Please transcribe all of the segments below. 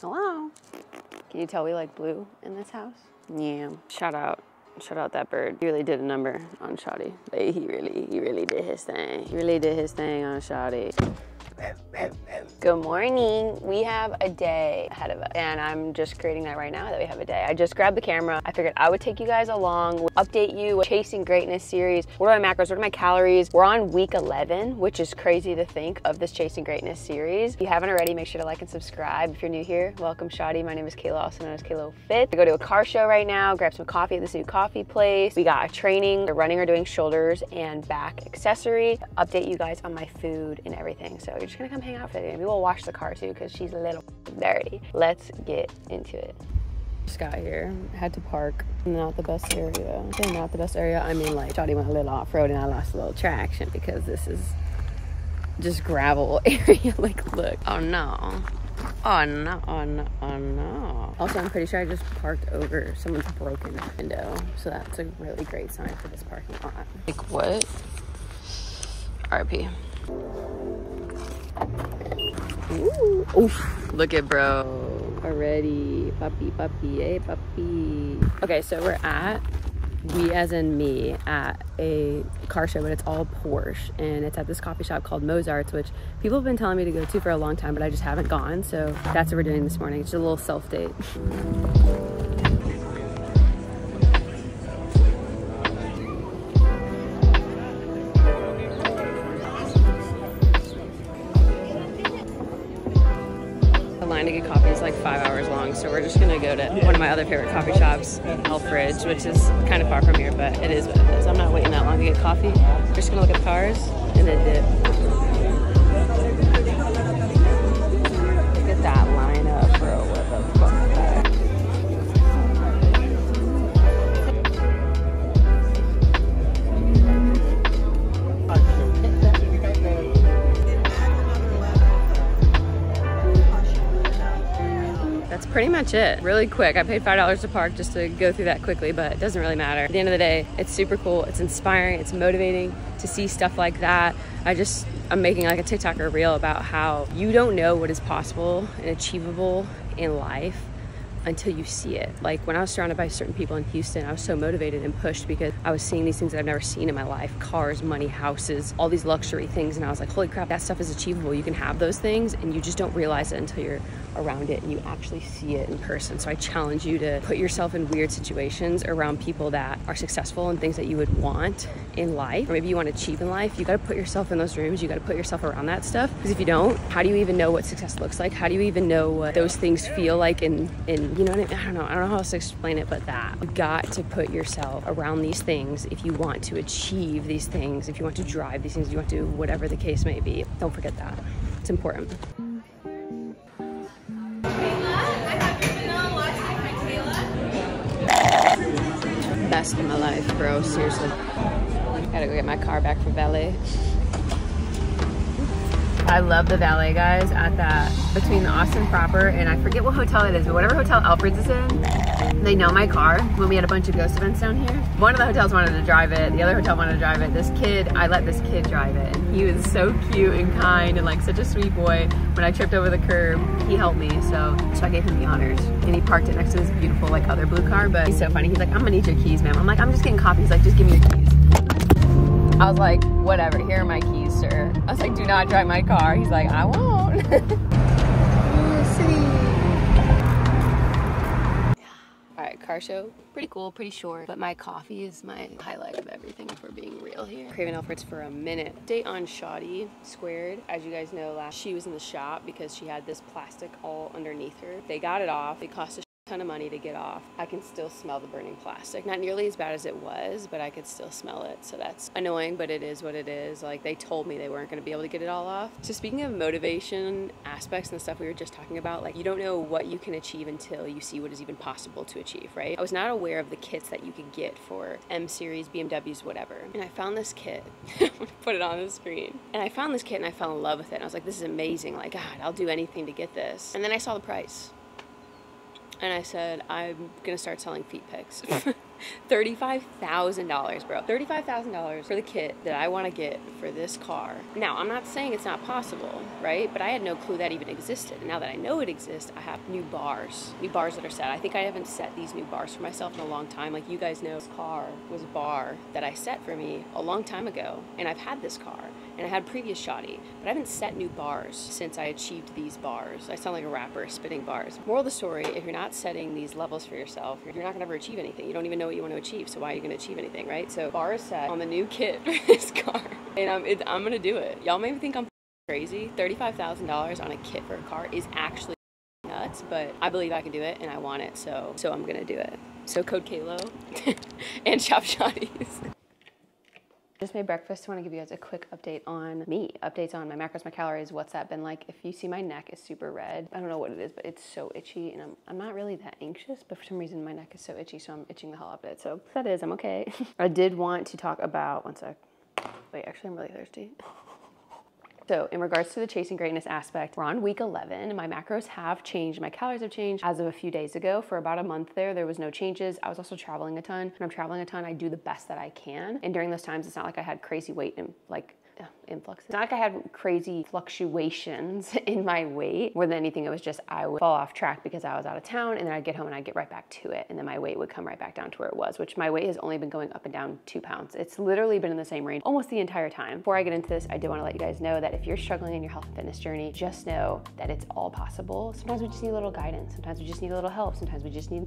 Hello. Can you tell we like blue in this house? Yeah. Shout out that bird. He really did a number on Shawty. Like, he really did his thing. He really did his thing on Shawty. Good morning. We have a day ahead of us, and I'm just creating that right now that we have a day. I just grabbed the camera. I figured I would take you guys along, update you, Chasing Greatness series. What are my macros? What are my calories? We're on week 11, which is crazy to think of this Chasing Greatness series. If you haven't already, make sure to like and subscribe. If you're new here, welcome, Shawty. My name is Kayla, also known as Kaylofit. I go to a car show right now, grab some coffee at this new coffee place. We got a training, we're running or doing shoulders and back accessory. Update you guys on my food and everything. So you're just gonna come hang out for the day. Maybe we'll wash the car too, because she's a little dirty. Let's get into it. Just got here, had to park. Not the best area. Okay, not the best area. I mean, like, Shawty went a little off-road and I lost a little traction because this is just gravel area. Like, look. Oh no. Oh no, oh no, oh no. Also, I'm pretty sure I just parked over someone's broken window. So that's a really great sign for this parking lot. Like, what? RP. Ooh. Oof. Look at bro already. Puppy, hey puppy. Okay, so we as in me, at a car show, but it's all Porsche, and it's at this coffee shop called Mozart's, which people have been telling me to go to for a long time, but I just haven't gone. So that's what we're doing this morning. It's just a little self-date. To get coffee is like 5 hours long, so we're just gonna go to one of my other favorite coffee shops, Elfridge, which is kind of far from here, but it is what it is. I'm not waiting that long to get coffee. We're just gonna look at cars and then dip. Look at that lineup, bro. What the fuck? That's pretty much it. Really quick. I paid $5 to park just to go through that quickly, but it doesn't really matter. At the end of the day, it's super cool. It's inspiring. It's motivating to see stuff like that. I'm making like a TikTok or a reel about how you don't know what is possible and achievable in life until you see it. Like when I was surrounded by certain people in Houston, I was so motivated and pushed because I was seeing these things that I've never seen in my life. Cars, money, houses, all these luxury things. And I was like, holy crap, that stuff is achievable. You can have those things and you just don't realize it until you're around it and you actually see it in person. So I challenge you to put yourself in weird situations around people that are successful and things that you would want in life, or maybe you want to achieve in life. You got to put yourself in those rooms. You got to put yourself around that stuff, because if you don't, how do you even know what success looks like? How do you even know what those things feel like in you know what I mean? I don't know how else to explain it, but that you got to put yourself around these things if you want to achieve these things, if you want to drive these things, if you want to do whatever the case may be. Don't forget that. It's important. Best of my life, bro. Seriously. Gotta go get my car back for valet. I love the valet guys at that, between the Austin proper and I forget what hotel it is, but whatever hotel Alfred's is in, they know my car. When we had a bunch of ghost events down here, one of the hotels wanted to drive it, the other hotel wanted to drive it. This kid, I let this kid drive it, and he was so cute and kind and like such a sweet boy. When I tripped over the curb, he helped me, so I gave him the honors. And he parked it next to this beautiful like other blue car, but he's so funny. He's like, I'm gonna need your keys, ma'am. I'm like, I'm just getting coffee. He's like, just give me your keys. I was like, whatever, here are my keys, sir. I was like, do not drive my car. He's like, I won't. All right, car show, pretty cool, pretty short, but my coffee is my highlight of everything, if we're being real here. Craving Alfred's for a minute. Update on Shawty Squared. As you guys know, she was in the shop because she had this plastic all underneath her. They got it off. It cost a ton of money to get off. I can still smell the burning plastic. Not nearly as bad as it was, but I could still smell it. So that's annoying, but it is what it is. Like, they told me they weren't gonna be able to get it all off. So speaking of motivation aspects and the stuff we were just talking about, like, you don't know what you can achieve until you see what is even possible to achieve, right? I was not aware of the kits that you could get for M series, BMWs, whatever. And I found this kit. I'm gonna put it on the screen. And I found this kit and I fell in love with it. And I was like, this is amazing. Like, God, I'll do anything to get this. And then I saw the price. And I said, I'm gonna start selling feet pics. $35,000, bro. $35,000 for the kit that I want to get for this car. Now, I'm not saying it's not possible, right? But I had no clue that even existed. And now that I know it exists, I have new bars that are set. I think I haven't set these new bars for myself in a long time. Like you guys know, this car was a bar that I set for me a long time ago. And I've had this car. And I had previous shawty, but I haven't set new bars since I achieved these bars. I sound like a rapper spitting bars. Moral of the story, if you're not setting these levels for yourself, you're not gonna ever achieve anything. You don't even know what you want to achieve, so why are you gonna achieve anything, right? So bar is set on the new kit for this car, and I'm gonna do it. Y'all may think I'm crazy. $35,000 on a kit for a car is actually nuts, but I believe I can do it, and I want it, so I'm gonna do it. So code Kaylo and shop shawties. Just made breakfast. I want to give you guys a quick update on me. Updates on my macros, my calories, what's that been like. If you see my neck is super red. I don't know what it is, but it's so itchy, and I'm not really that anxious, but for some reason my neck is so itchy, so I'm itching the hell out of it. So that is, I'm okay. I did want to talk about, one sec. Wait, actually I'm really thirsty. So in regards to the chasing greatness aspect, we're on week 11. My macros have changed. My calories have changed as of a few days ago. For about a month there was no changes. I was also traveling a ton. When I'm traveling a ton, I do the best that I can. And during those times, it's not like I had crazy weight and like influx. It's not like I had crazy fluctuations in my weight. More than anything, it was just I would fall off track because I was out of town, and then I'd get home and I'd get right back to it. And then my weight would come right back down to where it was, which my weight has only been going up and down 2 pounds. It's literally been in the same range almost the entire time. Before I get into this, I do want to let you guys know that if you're struggling in your health and fitness journey, just know that it's all possible. Sometimes we just need a little guidance. Sometimes we just need a little help. Sometimes we just need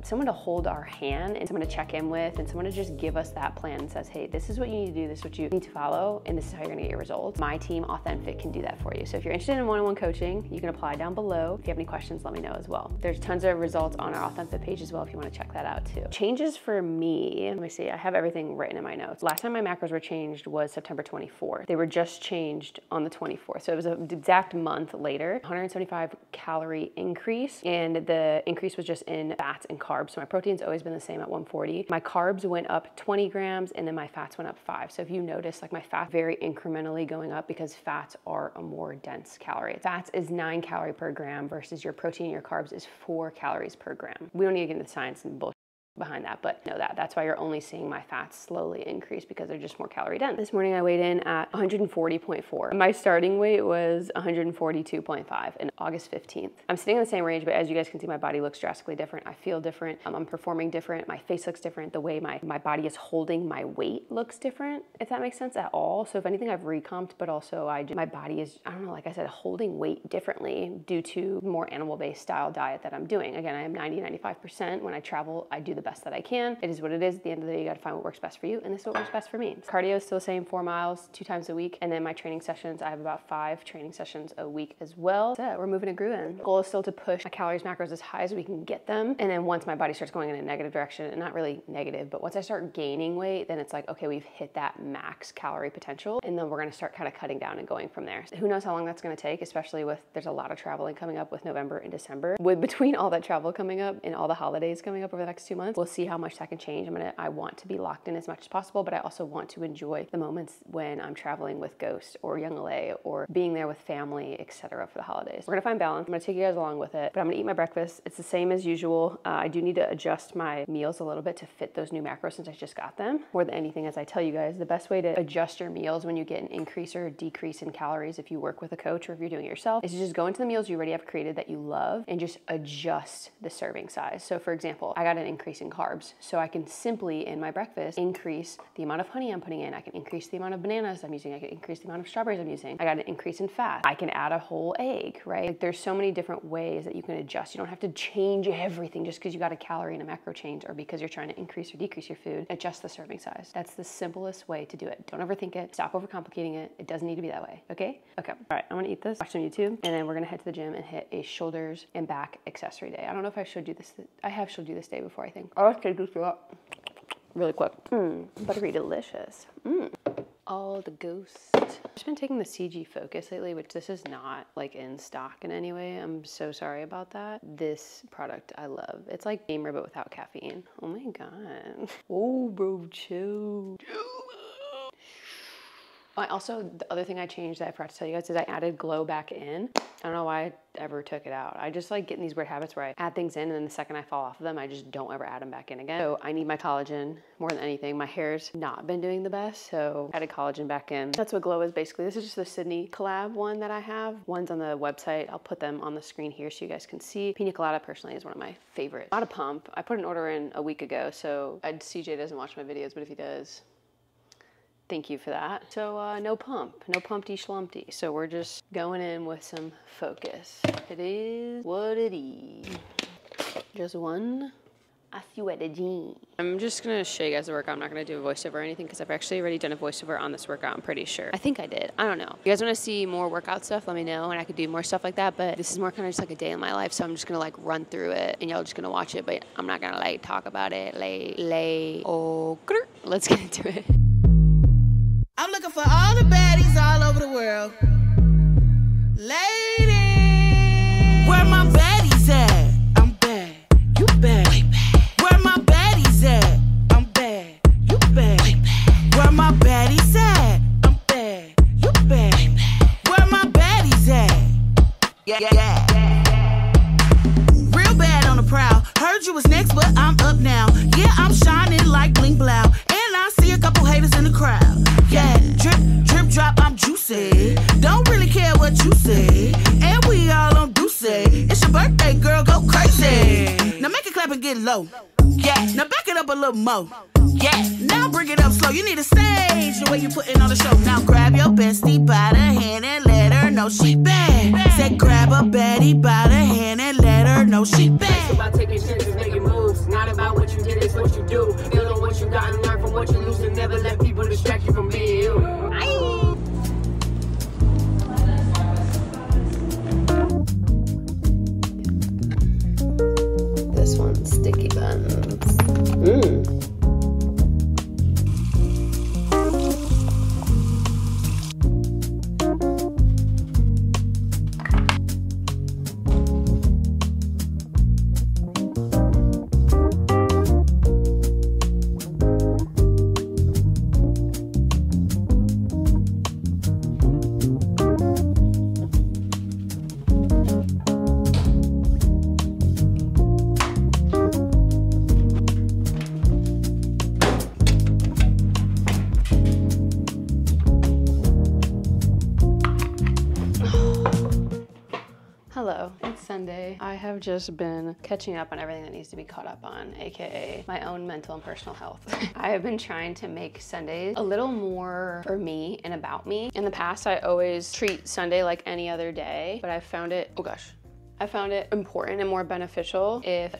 someone to hold our hand and someone to check in with, and someone to just give us that plan and says, hey, this is what you need to do. This is what you need to follow, and this is how you're going to get your results. My team, Authentic, can do that for you. So if you're interested in one-on-one coaching, you can apply down below. If you have any questions, let me know as well. There's tons of results on our Authentic page as well if you want to check that out too. Changes for me, let me see, I have everything written in my notes. Last time my macros were changed was September 24th. They were just changed on the 24th. So it was an exact month later. 175 calorie increase, and the increase was just in fats and carbs. So my protein's always been the same at 140. My carbs went up 20 grams, and then my fats went up 5. So if you notice, like my fat very incrementally going up because fats are a more dense calorie. Fats is 9 calories per gram versus your protein, your carbs is 4 calories per gram. We don't need to get into science and bullshit behind that, but know that. That's why you're only seeing my fats slowly increase, because they're just more calorie dense. This morning I weighed in at 140.4. My starting weight was 142.5 in August 15th. I'm sitting in the same range, but as you guys can see, my body looks drastically different. I feel different. I'm performing different. My face looks different. The way my body is holding my weight looks different, if that makes sense at all. So if anything, I've recomped, but also my body is, I don't know, like I said, holding weight differently due to more animal-based style diet that I'm doing. Again, I am 90-95%. When I travel, I do the best that I can. It is what it is. At the end of the day, you got to find what works best for you, and this is what works best for me. Cardio is still the same, 4 miles, 2 times a week, and then my training sessions, I have about 5 training sessions a week as well. So we're moving and grooving. Goal is still to push my calories, macros as high as we can get them, and then once my body starts going in a negative direction, and not really negative, but once I start gaining weight, then it's like, okay, we've hit that max calorie potential, and then we're going to start kind of cutting down and going from there. So who knows how long that's going to take, especially with, there's a lot of traveling coming up with November and December. With between all that travel coming up and all the holidays coming up over the next 2 months, we'll see how much that can change. I want to be locked in as much as possible, but I also want to enjoy the moments when I'm traveling with Ghost or Young LA or being there with family, etc. for the holidays. We're gonna find balance. I'm gonna take you guys along with it, but I'm gonna eat my breakfast. It's the same as usual. I do need to adjust my meals a little bit to fit those new macros since I just got them. More than anything, as I tell you guys, the best way to adjust your meals when you get an increase or a decrease in calories, if you work with a coach or if you're doing it yourself, is to just go into the meals you already have created that you love and just adjust the serving size. So for example, I got an increase in carbs, so I can simply in my breakfast increase the amount of honey I'm putting in. I can increase the amount of bananas I'm using. I can increase the amount of strawberries I'm using. I got an increase in fat. I can add a whole egg, right? Like there's so many different ways that you can adjust. You don't have to change everything just because you got a calorie and a macro change or because you're trying to increase or decrease your food. Adjust the serving size. That's the simplest way to do it. Don't overthink it. Stop overcomplicating it. It doesn't need to be that way, okay? Okay, all right, I'm gonna eat this, watch some YouTube, and then we're gonna head to the gym and hit a shoulders and back accessory day. I don't know if I showed you this. I have showed you this day before, I think. Oh, let's take this up really quick. Buttery delicious. All the Ghost. I've just been taking the CG Focus lately, which this is not like in stock in any way. I'm so sorry about that. This product I love. It's like gamer but without caffeine. Oh my god. Oh bro, chill. The other thing I changed that I forgot to tell you guys is I added glow back in. I don't know why I ever took it out. I just like getting these weird habits where I add things in and then the second I fall off of them, I just don't ever add them back in again. So I need my collagen more than anything. My hair's not been doing the best, so I added collagen back in. That's what glow is basically. This is just the Sydney collab one that I have. One's on the website. I'll put them on the screen here so you guys can see. Pina Colada personally is one of my favorites. Not a pump. I put an order in a week ago, so CJ doesn't watch my videos, but if he does, thank you for that. So no pump, no pumpty schlumpty. So we're just going in with some focus. It is what it is. Just one. I'm just gonna show you guys the workout. I'm not gonna do a voiceover or anything because I've actually already done a voiceover on this workout, I'm pretty sure. I think I did, I don't know. If you guys wanna see more workout stuff, let me know and I could do more stuff like that, but this is more kind of just like a day in my life, so I'm just gonna like run through it and y'all just gonna watch it, but I'm not gonna like talk about it. Let's get into it. I'm looking for all the baddies all over the world. Ladies, where my baddies at? I'm bad, you bad. Way bad. Where my baddies at? I'm bad, you bad. Way bad. Where my baddies at? I'm bad, you bad. Way bad. Where my baddies at? Yeah. Real bad on the prowl. Heard you was next, but I'm up now. Yeah, I'm shining like bling blow. And I see a couple haters in the crowd. Yeah, drip, drip, drop, I'm juicy. Don't really care what you say. And we all on Duce. It's your birthday, girl, go crazy. Now make it clap and get low. Yeah, now back it up a little more. Yeah, now bring it up slow. You need a stage, the way you putting on the show. Now grab your bestie by the hand and let her know she bad. Say grab a baddie by the hand and let her know she bad. It's about taking chances, making moves. Not about what you did, it's what you do. Build on what you got and learn from what you lose. And never let people distract you from being you. This one's sticky buns. Hello, it's Sunday. I have just been catching up on everything that needs to be caught up on, aka my own mental and personal health. I have been trying to make Sundays a little more for me and about me. In the past, I always treat Sunday like any other day, but I found it, I found it important and more beneficial if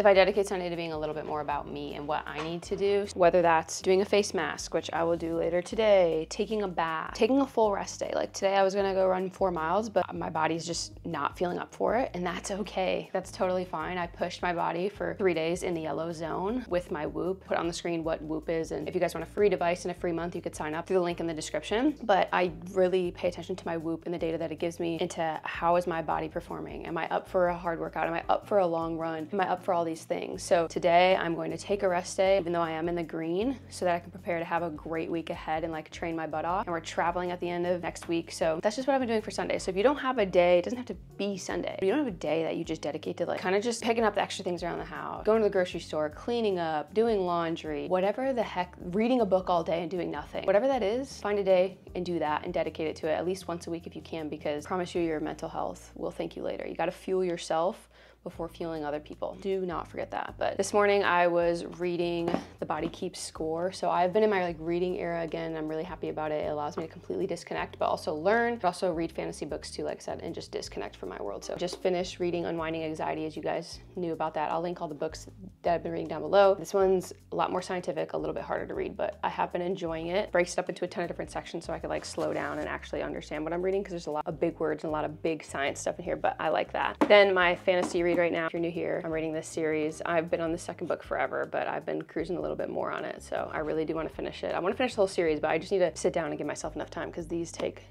I dedicate Sunday to being a little bit more about me and what I need to do, whether that's doing a face mask, which I will do later today, taking a bath, taking a full rest day. Like today I was gonna go run 4 miles, but my body's just not feeling up for it, and that's okay. That's totally fine. I pushed my body for 3 days in the yellow zone with my Whoop. Put on the screen what Whoop is, and if you guys want a free device and a free month, you could sign up through the link in the description. But I really pay attention to my Whoop and the data that it gives me into how is my body performing. Am I up for a hard workout? Am I up for a long run? Am I up for all these things? So today I'm going to take a rest day, even though I am in the green, so that I can prepare to have a great week ahead and like train my butt off. And we're traveling at the end of next week. So that's just what I've been doing for Sunday. So if you don't have a day, it doesn't have to be Sunday. If you don't have a day that you just dedicate to like kind of just picking up the extra things around the house, going to the grocery store, cleaning up, doing laundry, whatever the heck, reading a book all day and doing nothing, whatever that is, find a day and do that and dedicate it to it at least once a week if you can, because I promise you your mental health will thank you later. You got to fuel yourself before fueling other people. Do not forget that. But this morning I was reading The Body Keeps Score. So I've been in my like reading era again. I'm really happy about it. It allows me to completely disconnect, but also learn, but also read fantasy books too, like I said, and just disconnect from my world. So just finished reading Unwinding Anxiety, as you guys knew about that. I'll link all the books that I've been reading down below. This one's a lot more scientific, a little bit harder to read, but I have been enjoying it. Breaks it up into a ton of different sections so I could like slow down and actually understand what I'm reading, because there's a lot of big words and a lot of big science stuff in here, but I like that. Then my fantasy read right now, if you're new here, I'm reading this series. I've been on the second book forever, but I've been cruising a little bit more on it, so I really do want to finish it. I want to finish the whole series, but I just need to sit down and give myself enough time, because these take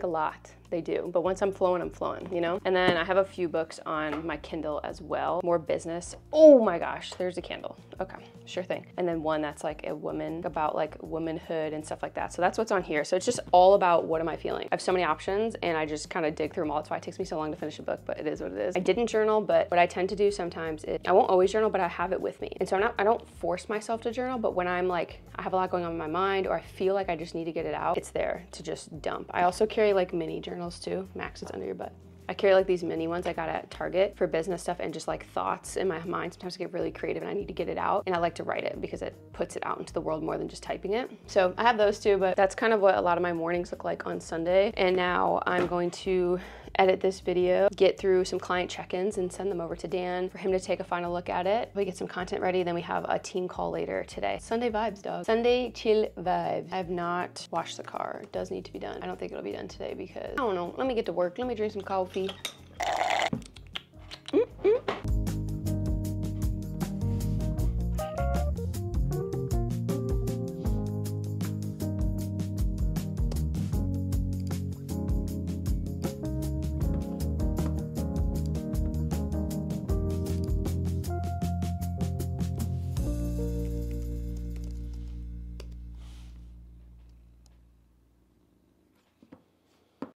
a lot. they do. But once I'm flowing, you know? And then I have a few books on my Kindle as well, more business. Oh my gosh, there's a candle. Okay, sure thing. And then one that's like a woman, about like womanhood and stuff like that. So that's what's on here. So it's just all about what am I feeling. I have so many options and I just kind of dig through them all. That's why it takes me so long to finish a book, but it is what it is. I didn't journal, but what I tend to do sometimes is, I won't always journal, but I have it with me. And so I don't force myself to journal, but when I'm like, I have a lot going on in my mind or I feel like I just need to get it out, it's there to just dump. I also carry like mini journals too. Max, it's under your butt. I carry like these mini ones I got at Target for business stuff and just like thoughts in my mind. Sometimes I get really creative and I need to get it out, and I like to write it because it puts it out into the world more than just typing it. So I have those too, but that's kind of what a lot of my mornings look like on Sunday. And now I'm going to edit this video, get through some client check-ins and send them over to Dan for him to take a final look at it. We get some content ready, then we have a team call later today. Sunday vibes, dog. Sunday chill vibes. I have not washed the car. It does need to be done. I don't think it'll be done today because, I don't know, let me get to work. Let me drink some coffee.